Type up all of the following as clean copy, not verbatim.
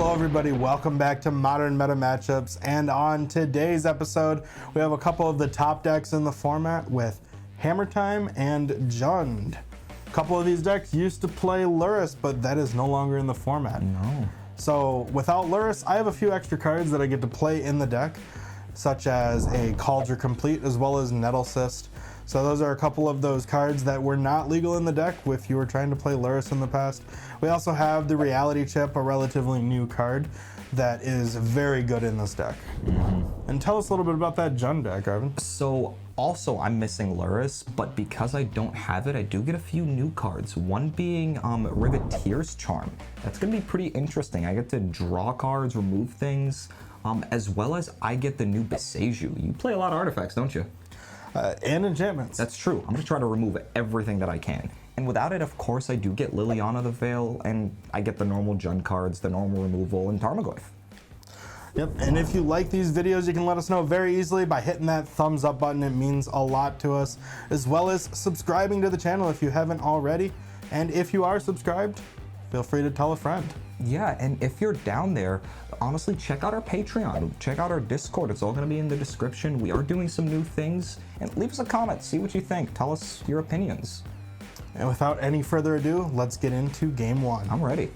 Hello everybody, welcome back to Modern Meta Matchups, and on today's episode we have a couple of the top decks in the format with Hammertime and Jund. A couple of these decks used to play Lurrus, but that is no longer in the format. No. So without Lurrus, I have a few extra cards that I get to play in the deck, such as a Cauldron Complete as well as Nettle Cyst. So those are a couple of those cards that were not legal in the deck if you were trying to play Lurrus in the past. We also have the Reality Chip, a relatively new card that is very good in this deck. And tell us a little bit about that Jund deck, Arven. So also I'm missing Lurrus, but because I don't have it, I do get a few new cards. One being Riveteer's Charm. That's gonna be pretty interesting. I get to draw cards, remove things, as well as I get the new Beseju. You play a lot of artifacts, don't you? And enchantments. That's true. I'm gonna try to remove everything that I can. And without it, of course, I do get Liliana the Veil, and I get the normal Jund cards, the normal removal, and Tarmogoyf. Yep, and if you like these videos, you can let us know very easily by hitting that thumbs up button. It means a lot to us, as well as subscribing to the channel if you haven't already. And if you are subscribed, feel free to tell a friend. Yeah, and if you're down there, honestly, check out our Patreon, check out our Discord. It's all gonna be in the description. We are doing some new things, and leave us a comment, see what you think. Tell us your opinions. And without any further ado, let's get into game one. I'm ready.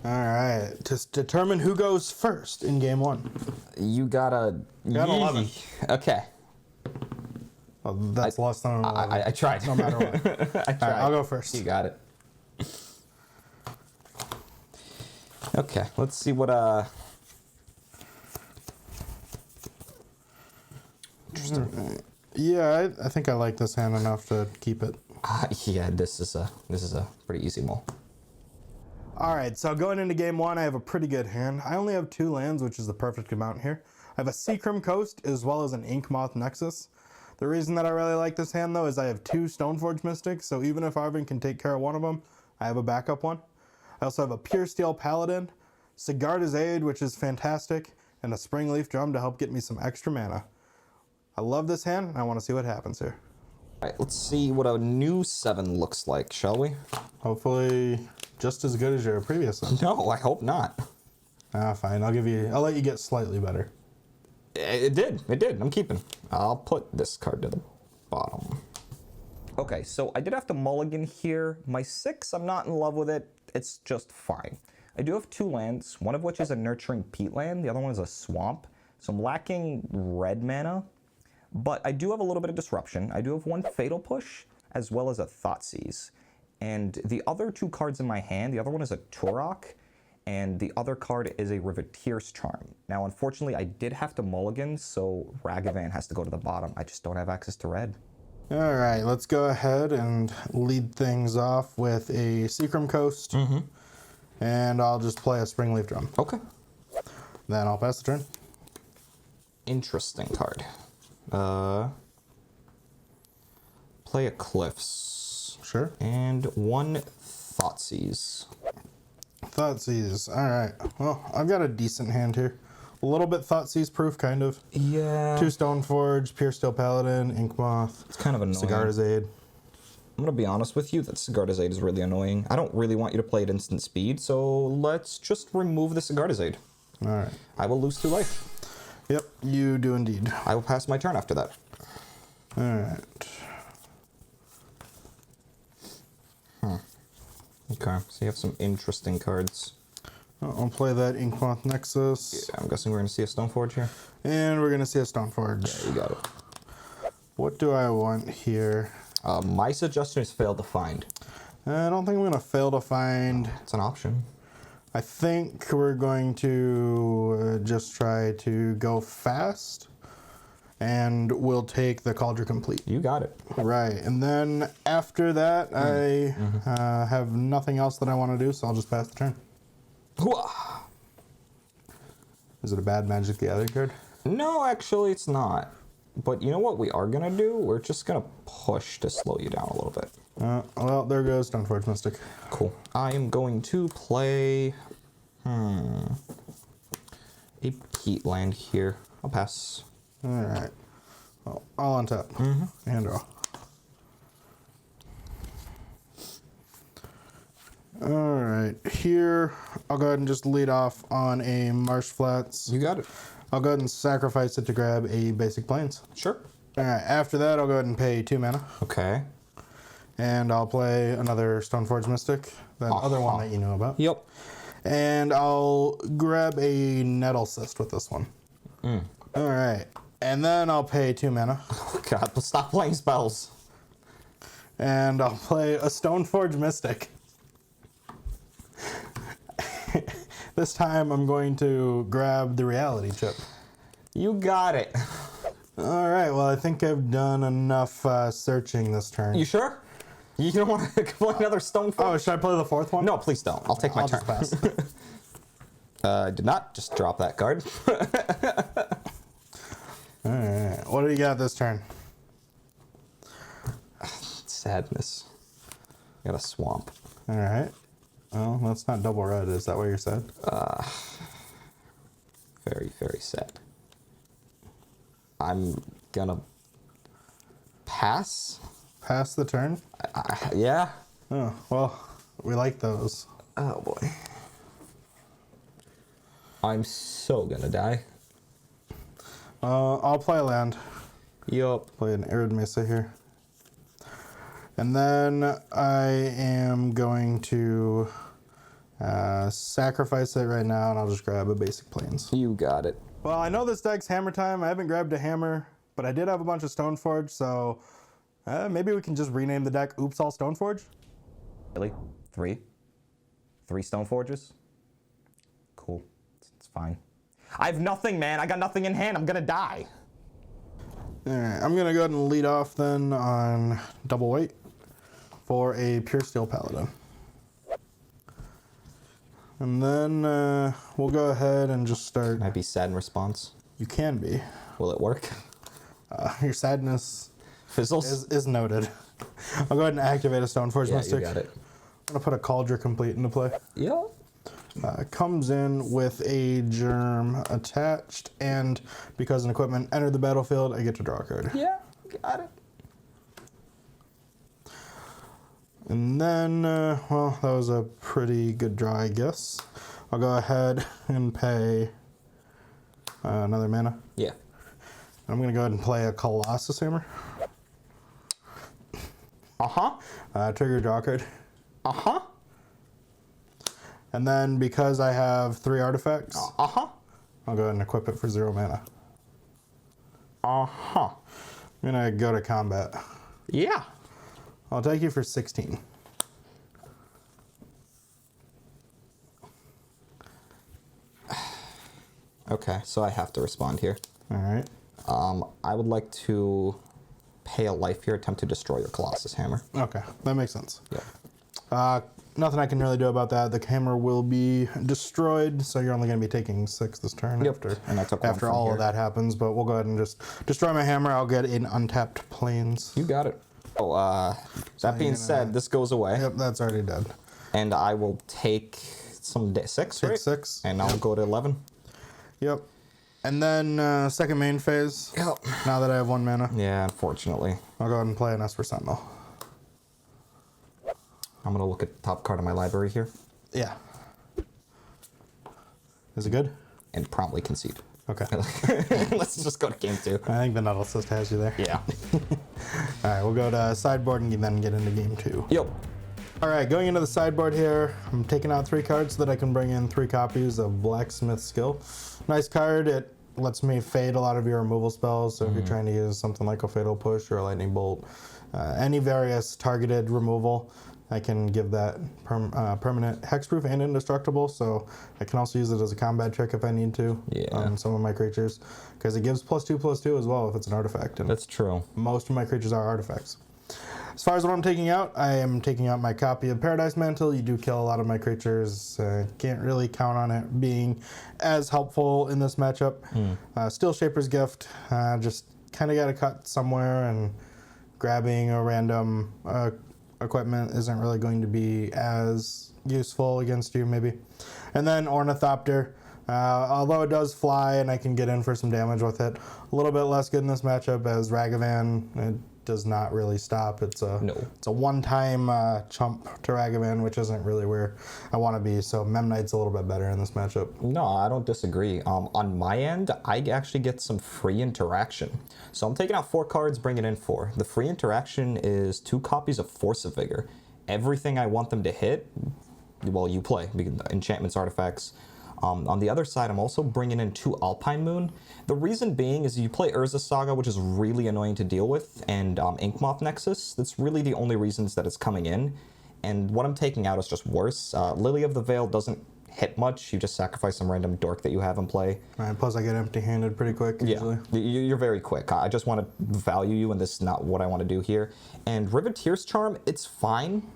All right, to determine who goes first in game one. You got a... Got 11. Okay. Well, that's less than an 11. I tried. No matter what. I tried. All right, I'll go first. You got it. Okay, let's see what Interesting. Yeah, I think I like this hand enough to keep it. yeah, this is a pretty easy mull. All right, so going into game one, I have a pretty good hand. I only have 2 lands, which is the perfect amount here. I have a Seacrim Coast as well as an Inkmoth Nexus. The reason that I really like this hand, though, is I have 2 Stoneforge Mystics, so even if Arven can take care of one of them, I have a backup one. I also have a Pure Steel Paladin, Sigarda's Aid, which is fantastic, and a Springleaf Drum to help get me some extra mana. I love this hand, and I want to see what happens here. All right, let's see what a new 7 looks like, shall we? Hopefully just as good as your previous one. No, I hope not. Fine, I'll let you get slightly better. It did, I'm keeping. I'll put this card to the bottom. Okay, so I did have to mulligan here. My 6, I'm not in love with it. It's just fine. I do have 2 lands, one of which is a Nurturing Peatland, the other one is a Swamp. So I'm lacking red mana, but I do have a little bit of disruption. I do have 1 Fatal Push, as well as a Thoughtseize. And the other 2 cards in my hand, the other one is a Turok, and the other card is a Riveteer's Charm. Now, unfortunately, I did have to mulligan, so Ragavan has to go to the bottom. I just don't have access to red. All right, let's go ahead and lead things off with a Seacrim Coast. And I'll just play a Springleaf Drum. Okay. Then I'll pass the turn. Interesting card. Play a Cliffs. Sure. And 1 Thoughtseize. Thoughtseize. All right. Well, I've got a decent hand here. A little bit Thoughtseize proof, kind of. Yeah. 2 Stoneforge, Pure Steel Paladin, Inkmoth. It's kind of annoying. Sigarda's Aid. I'm gonna be honest with you, that Sigarda's Aid is really annoying. I don't really want you to play at instant speed, so let's just remove the Sigarda's Aid. All right. I will lose 2 life. Yep, you do indeed. I will pass my turn after that. All right. Okay, so you have some interesting cards. I'll play that Inkmoth Nexus. Yeah, I'm guessing we're gonna see a Stoneforge here. And we're gonna see a Stoneforge. Yeah, you got it. What do I want here? My suggestion is fail to find. I don't think I'm gonna fail to find. It's an option. I think we're going to just try to go fast, and we'll take the Cauldron Complete. You got it. Right, and then after that, I have nothing else that I want to do, so I'll just pass the turn. Is it a bad Magic the Gathering card? No, actually it's not. But you know what we are gonna do? We're just gonna push to slow you down a little bit. Well, there goes Stoneforge Mystic. Cool. I am going to play a Peatland here. I'll pass. All right. Well, all on top. And draw. All right. Here I'll go ahead and just lead off on a Marsh Flats. You got it. I'll go ahead and sacrifice it to grab a basic Plains. Sure. Alright, after that, I'll go ahead and pay 2 mana. Okay. And I'll play another Stoneforge Mystic, that other one that you know about. Yep. And I'll grab a Nettle Cyst with this one. Alright, and then I'll pay 2 mana. Oh, God, stop playing spells. And I'll play a Stoneforge Mystic. This time I'm going to grab the Reality Chip. You got it. Alright, well I think I've done enough searching this turn. You sure? You don't want to play another Stoneforge? Oh, should I play the 4th one? No, please don't. I'll take my turn. Just pass. I did not just drop that card. Alright, what do you got this turn? Sadness. I got a swamp. Alright. Well, that's not double red, is that what you said? Very, very sad. I'm gonna pass. Pass the turn? Yeah. Oh, well, we like those. Oh boy. I'm so gonna die. I'll play a land. Yup. Play an Arid Mesa here. And then I am going to sacrifice it right now, and I'll just grab a basic Plains. You got it. Well, I know this deck's Hammer Time. I haven't grabbed a hammer, but I did have a bunch of Stoneforge, so maybe we can just rename the deck Oops All Stoneforge? Really? 3? 3 Stoneforges? Cool. It's fine. I have nothing, man. I got nothing in hand. I'm gonna die. Alright, I'm gonna go ahead and lead off then on double white for a Pure Steel Paladin. And then we'll go ahead and just start. Can I be sad in response? You can be. Will it work? Your sadness Fizzles? is noted. I'll go ahead and activate a Stoneforge Yeah, Mystic. you got it. I'm gonna put a Cauldron Complete into play. Yeah. Comes in with a Germ attached, and because an equipment entered the battlefield, I get to draw a card. Yeah, got it. And then, well, that was a pretty good draw, I guess. I'll go ahead and pay another mana. Yeah. I'm gonna go ahead and play a Colossus Hammer. Trigger draw card. And then because I have 3 artifacts, I'll go ahead and equip it for 0 mana. I'm gonna go to combat. Yeah. I'll take you for 16. Okay, so I have to respond here. Alright. I would like to pay a life here, attempt to destroy your Colossus Hammer. Okay, that makes sense. Yeah. Nothing I can really do about that. The hammer will be destroyed, so you're only going to be taking 6 this turn And I took one after from all here. of that happens. But we'll go ahead and just destroy my hammer. I'll get in untapped Plains. You got it. Oh, that being said, this goes away. Yep, that's already dead. And I will take some 6, Take right? 6. And I'll go to 11. Yep. And then second main phase. Yep. Now that I have 1 mana, Yeah, unfortunately. I'll go ahead and play an Esper Sentinel. I'm going to look at the top card of my library here Yeah. Is it good? and promptly concede. Okay. Let's just go to game 2. I think the Nettle Cyst has you there. Yeah. Alright, we'll go to sideboarding and then get into game 2. Yep. Alright, going into the sideboard here, I'm taking out 3 cards so that I can bring in 3 copies of Blacksmith Skill. Nice card, it lets me fade a lot of your removal spells, so if you're trying to use something like a Fatal Push or a Lightning Bolt, any various targeted removal, I can give that permanent hexproof and indestructible, so I can also use it as a combat trick if I need to on some of my creatures, because it gives +2/+2 as well if it's an artifact. And That's true. most of my creatures are artifacts. As far as what I'm taking out, I am taking out my copy of Paradise Mantle. You do kill a lot of my creatures. Can't really count on it being as helpful in this matchup. Steel Shaper's Gift, just kind of got to cut somewhere, and grabbing a random equipment isn't really going to be as useful against you, maybe. And then Ornithopter. Although it does fly and I can get in for some damage with it, a little bit less good in this matchup as Ragavan does not really stop. It's a No. it's a one-time chump to Ragavan, which isn't really where I want to be. So Mem Knight's a little bit better in this matchup. No, I don't disagree. On my end, I actually get some free interaction. So I'm taking out 4 cards, bringing in 4. The free interaction is 2 copies of Force of Vigor. Everything I want them to hit, well, you play. Enchantments, artifacts. On the other side, I'm also bringing in 2 Alpine Moon. The reason being is you play Urza Saga, which is really annoying to deal with, and Inkmoth Nexus. That's really the only reasons that it's coming in. And what I'm taking out is just worse. Lily of the Veil doesn't hit much. You just sacrifice some random dork that you have in play. Right, plus I get empty-handed pretty quick usually. Yeah, you're very quick. I just want to value you, and this is not what I want to do here. And Riveteer's Charm, it's fine.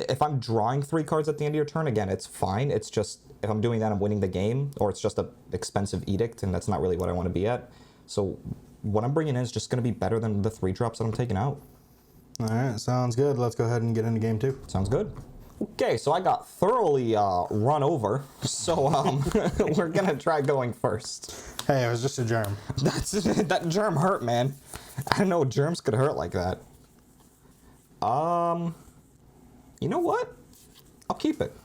If I'm drawing 3 cards at the end of your turn, again, it's fine. It's just, if I'm doing that, I'm winning the game, or it's just an expensive edict, and that's not really what I want to be at. So what I'm bringing in is just going to be better than the 3 drops that I'm taking out. All right, sounds good. Let's go ahead and get into game 2. Sounds good. Okay, so I got thoroughly run over, so we're going to try going first. Hey, it was just a germ. That germ hurt, man. I didn't know germs could hurt like that. You know what? I'll keep it.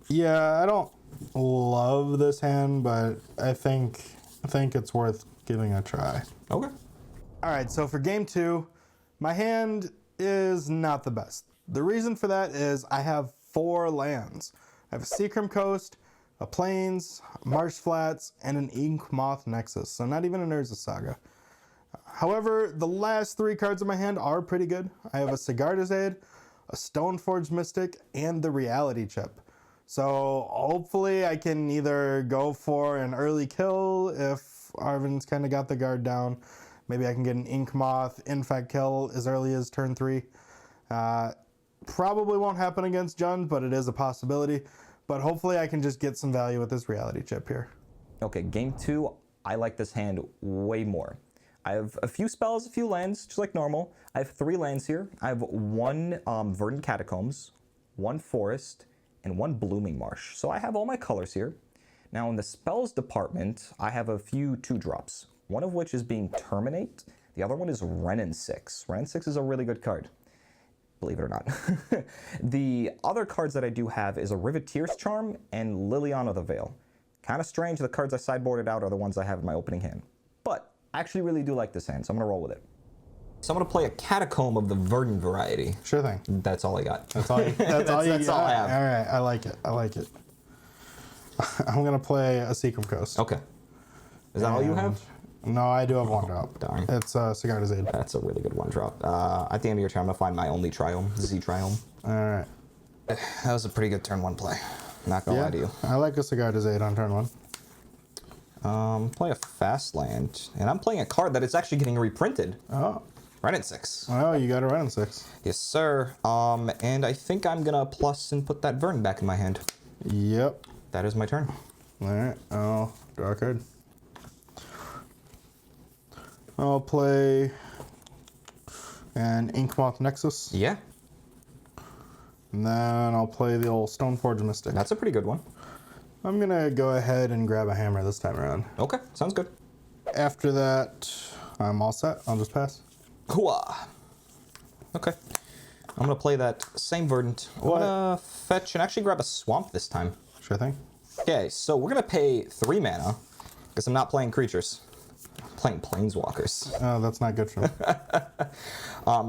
Yeah, I don't love this hand, but I think it's worth giving a try. Okay. All right, so for game 2, my hand is not the best. The reason for that is I have 4 lands. I have a Seacrim Coast, a Plains, Marsh Flats, and an Inkmoth Nexus, so not even an Urza Saga. However, the last 3 cards in my hand are pretty good. I have a Sigard's Aid, a Stoneforge Mystic, and the Reality Chip. So hopefully I can either go for an early kill if Arven's kind of got the guard down. Maybe I can get an Inkmoth Infect kill as early as turn 3. Probably won't happen against Jund, but it is a possibility. But hopefully I can just get some value with this Reality Chip here. Okay, game 2, I like this hand way more. I have a few spells, a few lands, just like normal. I have 3 lands here. I have 1 Verdant Catacombs, 1 Forest, and 1 Blooming Marsh. So I have all my colors here. Now in the spells department, I have a few 2-drops. One of which is being Terminate. The other one is Renin 6. Renin 6 is a really good card, believe it or not. The other cards that I do have is a Riveteer's Charm and Liliana the Veil. Kind of strange, the cards I sideboarded out are the ones I have in my opening hand. But I actually really do like this hand, so I'm going to roll with it. So I'm going to play a Catacomb of the Verdant variety. Sure thing. That's all I got. That's all. That's all I have. All right, I like it. I like it. I'm gonna play a Seacrim Coast. Okay. Is that all you have? No, I do have 1 drop. Darn. It's Sigard's Aid. That's a really good 1 drop. At the end of your turn, I'm going to find my only Triome, Z Triome. All right. That was a pretty good turn 1 play. Not going to lie to you. I like a Sigard's Aid on turn 1. Play a fast land, and I'm playing a card that is actually getting reprinted. Oh. Renin 6. Oh, you got a Renin 6. Yes, sir. And I think I'm gonna plus and put that Verdant back in my hand. Yep. That is my turn. All right. I'll draw a card. I'll play an Inkmoth Nexus. Yeah. And then I'll play the old Stoneforge Mystic. That's a pretty good one. I'm gonna go ahead and grab a hammer this time around. Okay, sounds good. After that, I'm all set. I'll just pass. Hooah. Okay. I'm gonna play that same Verdant. I'm gonna fetch and actually grab a Swamp this time. Sure thing. Okay, so we're gonna pay 3 mana, because I'm not playing creatures. I'm playing Planeswalkers. Oh, that's not good for me.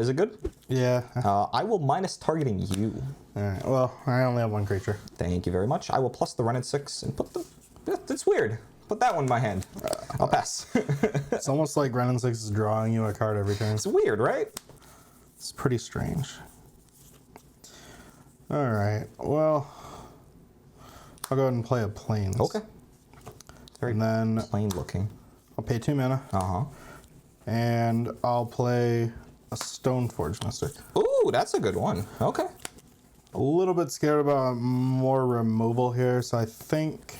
Is it good? Yeah. I will minus targeting you. All right. Well, I only have 1 creature. Thank you very much. I will plus the Renin 6 and put the... That's weird. Put that one in my hand. I'll pass. It's almost like Renin 6 is drawing you a card every turn. It's weird, right? It's pretty strange. All right. Well, I'll go ahead and play a Plains. Okay. It's very and then plain looking. I'll pay 2 mana. Uh-huh. And I'll play a Stoneforge Mystic. Ooh, that's a good one. Okay. A little bit scared about more removal here, so I think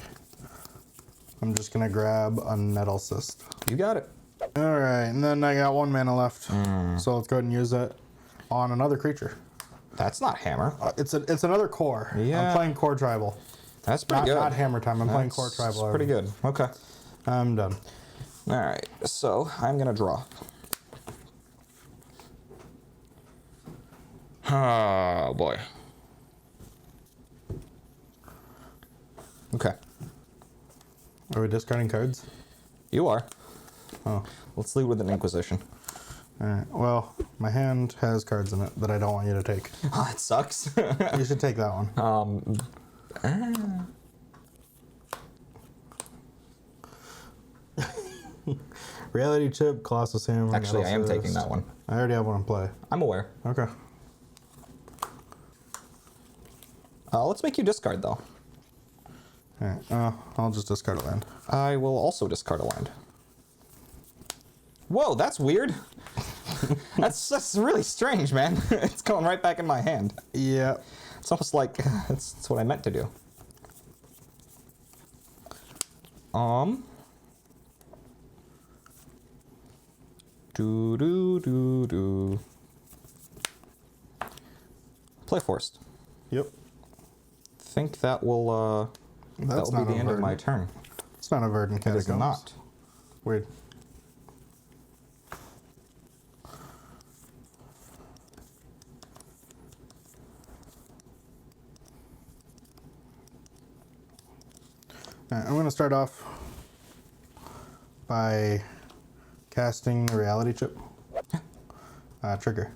I'm just gonna grab a Nettle Cyst. You got it. All right, and then I got 1 mana left, so let's go ahead and use it on another creature. That's not Hammer. It's another core. Yeah. I'm playing Core Tribal. That's pretty good. Not Hammertime. I'm playing Core Tribal. That's pretty good. Okay. I'm done. All right. So I'm gonna draw. Oh, boy. Okay. Are we discarding cards? You are. Oh. Let's lead with an Inquisition. Alright, well, my hand has cards in it that I don't want you to take. Oh, that sucks. You should take that one. Reality Chip, Colossus Hammer. Actually, I am taking that one. I already have one in play. I'm aware. Okay. Let's make you discard, though. Alright, I'll just discard a land. I will also discard a land. Whoa, that's weird. that's really strange, man. It's going right back in my hand. Yeah. It's almost like that's what I meant to do. Do. Play Forced. Yep. Think that will be the end of my turn. It's not a Verdant It is Catacombs. not. Weird. Alright, I'm going to start off by casting the Reality Chip. Trigger.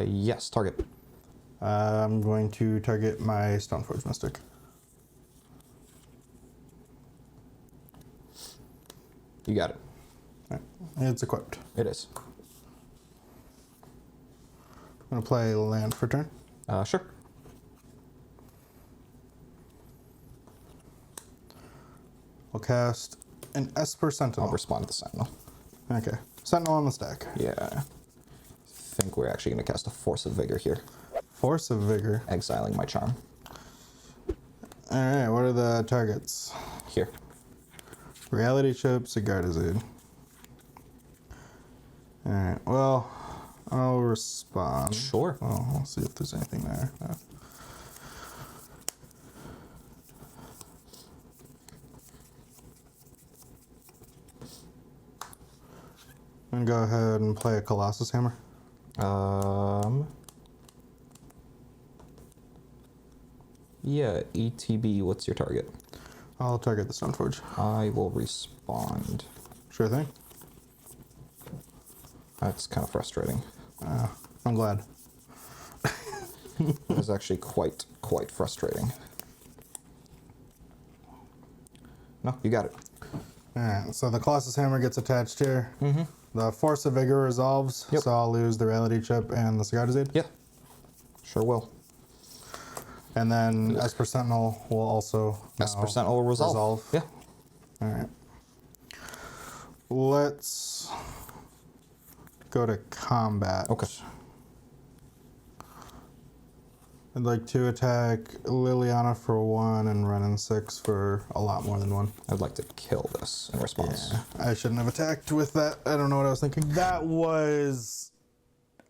Yes, target. I'm going to target my Stoneforge Mystic. You got it. Alright, it's equipped. It is. I'm going to play land for turn. Sure. I'll cast an Esper Sentinel. I'll respond to the Sentinel. Okay. Sentinel on the stack. Yeah. I think we're actually going to cast a Force of Vigor here. Force of Vigor. Exiling my charm. Alright, what are the targets? Here. Reality Chip, Sigardazade. Alright, well, I'll respond. Sure. Well, I'll see if there's anything there. I'm gonna go ahead and play a Colossus Hammer. Yeah, ETB, what's your target? I'll target the Stoneforge. I will respond. Sure thing. That's kind of frustrating. I'm glad. It was actually quite frustrating. No, you got it. Alright, so the Colossus Hammer gets attached here. Mm-hmm. The Force of Vigor resolves, Yep. so I'll lose the Reality Chip and the Sigardazade. Yeah, sure will. And then Esper Sentinel will also Esper Sentinel will resolve. Yeah. Alright. Let's go to combat. Okay. I'd like to attack Liliana for 1 and Renan 6 for a lot more than 1. I'd like to kill this in response. I shouldn't have attacked with that. I don't know what I was thinking. That was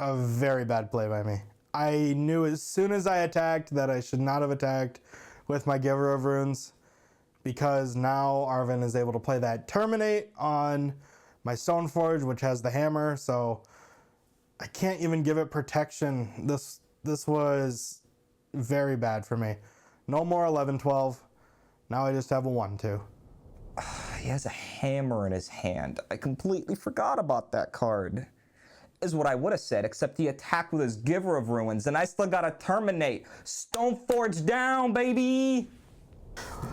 a very bad play by me. I knew as soon as I attacked that I should not have attacked with my Giver of Runes, because now Arven is able to play that Terminate on my Stoneforge, which has the hammer, so I can't even give it protection. This was very bad for me. No more 11-12. Now I just have a 1-2. He has a hammer in his hand. I completely forgot about that card. Is what I would have said, except he attacked with his Giver of Ruins, and I still gotta terminate. Stoneforge down, baby!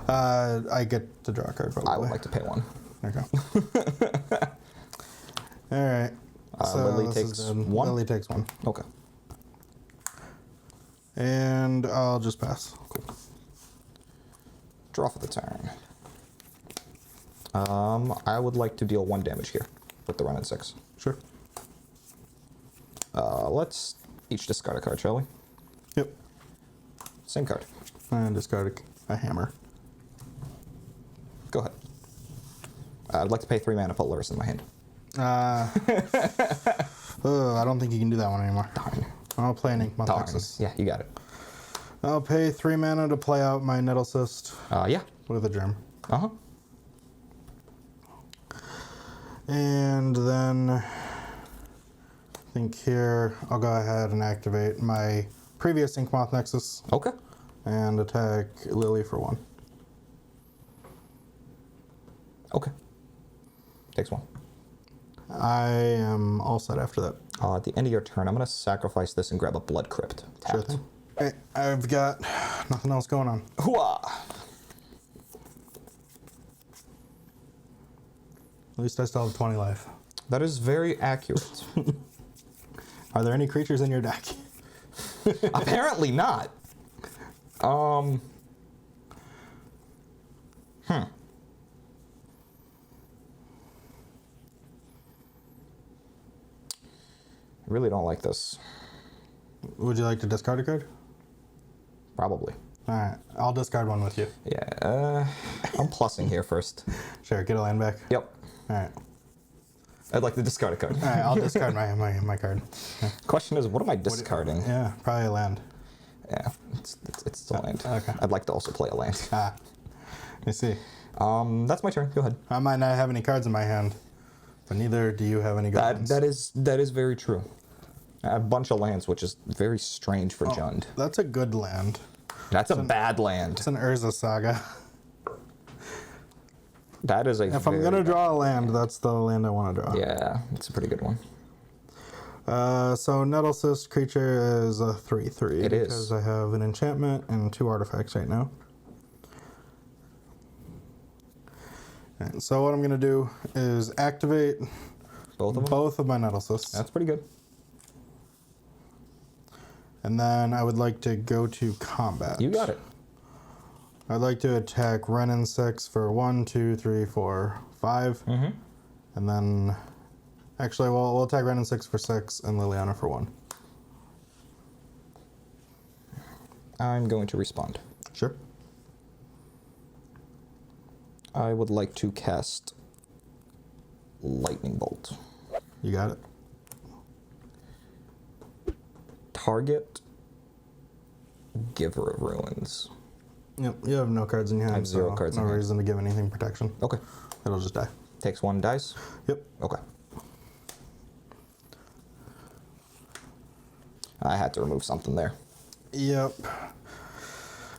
I get to draw a card, probably. I would like to pay 1. Okay. All right. Lily this takes is good. 1? Lily takes 1. Okay. And I'll just pass. Cool. Draw for the turn. I would like to deal 1 damage here with the Renan 6. Sure. Let's each discard a card, shall we? Yep. Same card. And discard a hammer. Go ahead. I'd like to pay 3 mana, put Luris in my hand. I don't think you can do that one anymore. Darn. I'll play an Inkmoth Darn. Nexus. Yeah, you got it. I'll pay 3 mana to play out my Nettle Cyst Yeah. with a germ. Uh-huh. And then think here I'll go ahead and activate my previous Inkmoth Nexus Okay. and attack Lily for 1. Okay. Takes 1. I am all set after that. At the end of your turn, I'm going to sacrifice this and grab a Blood Crypt. Tapped. Sure thing. Okay, I've got nothing else going on. Hooah! At least I still have 20 life. That is very accurate. Are there any creatures in your deck? Apparently not. I really don't like this. Would you like to discard a card? Probably. Alright, I'll discard one with you. Yeah, I'm plussing here first. Sure, get a land back. Yep. Alright. I'd like to discard a card. Alright, I'll discard my card. Yeah. Question is, what am I discarding? Yeah, probably a land. Yeah, it's a land. Okay. I'd like to also play a land. Ah. I see. That's my turn. Go ahead. I might not have any cards in my hand, but neither do you have any goblins. That is very true. I have a bunch of lands, which is very strange for Jund. That's a good land. That's a bad land. It's an Urza Saga. That is a. If I'm gonna draw a land, that's the land I want to draw. Yeah, it's a pretty good one. So Nettlecyst creature is a 3/3. It is. Because I have an enchantment and 2 artifacts right now. And so what I'm gonna do is activate Both of them. both of my Nettlecysts. That's pretty good. And then I would like to go to combat. You got it. I'd like to attack Renin 6 for 1, 2, 3, 4, 5. Mm-hmm. And then, actually, we'll attack Renin 6 for 6 and Liliana for 1. I'm going to respond. Sure. I would like to cast Lightning Bolt. You got it. Target Giver of Ruins. Yep, you have no cards in your hand. I have 0 so cards no in hand. reason to give anything protection. Okay. It'll just die. Takes 1 dice. Yep. Okay. I had to remove something there. Yep.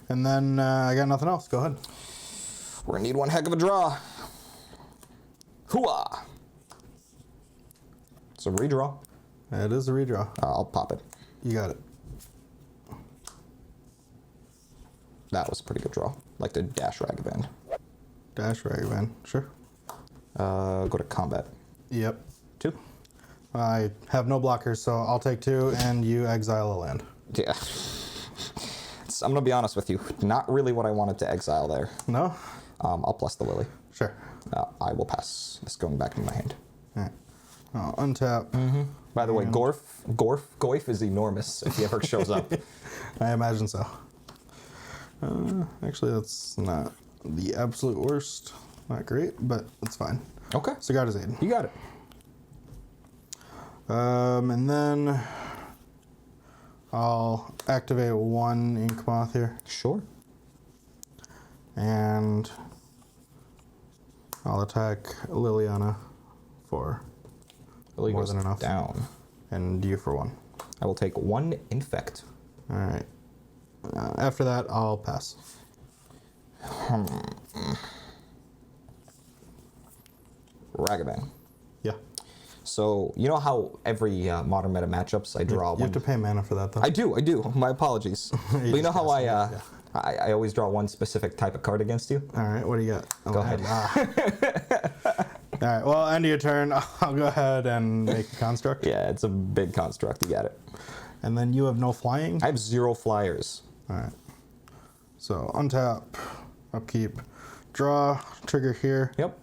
And then I got nothing else. Go ahead. We're gonna need one heck of a draw. Hooah! It's a redraw. It is a redraw. I'll pop it. You got it. That was a pretty good draw. Like the Dash Ragavan. Dash Ragavan. Sure. Go to combat. Yep. 2. I have no blockers, so I'll take 2, and you exile a land. Yeah. I'm gonna be honest with you. Not really what I wanted to exile there. No? I'll plus the Lily. Sure. I will pass. This going back in my hand. All right. I'll untap. By the way, Goyf is enormous if he ever shows up. I imagine so. Actually, that's not the absolute worst. Not great, but it's fine. Okay. Cigar to Zaid. You got it. And then I'll activate 1 Inkmoth here, Sure. and I'll attack Liliana for Lily more goes than enough, down. and you for 1. I will take 1 infect. All right. After that, I'll pass. Ragavan. Yeah. So you know how every modern meta matchups I draw You one. have to pay mana for that, though. I do. My apologies. But you know just how cast I always draw one specific type of card against you. All right. What do you got? Go ahead. All right. Well, end of your turn. I'll go ahead and make a construct. Yeah, it's a big construct. You got it. And then you have no flying. I have 0 flyers. All right. So untap, upkeep, draw, trigger here. Yep.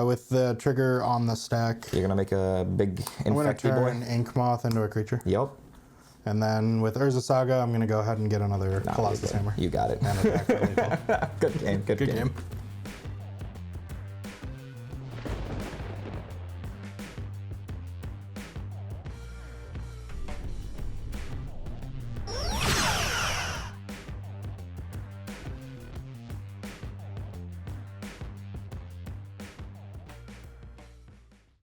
With the trigger on the stack, You're gonna make a big I'm going to infecty boy. turn Inkmoth into a creature. Yep. And then with Urza Saga, I'm going to go ahead and get another Nah, Colossus you're good. Hammer. You got it. And attack for lethal. Good game. Good Good game. game.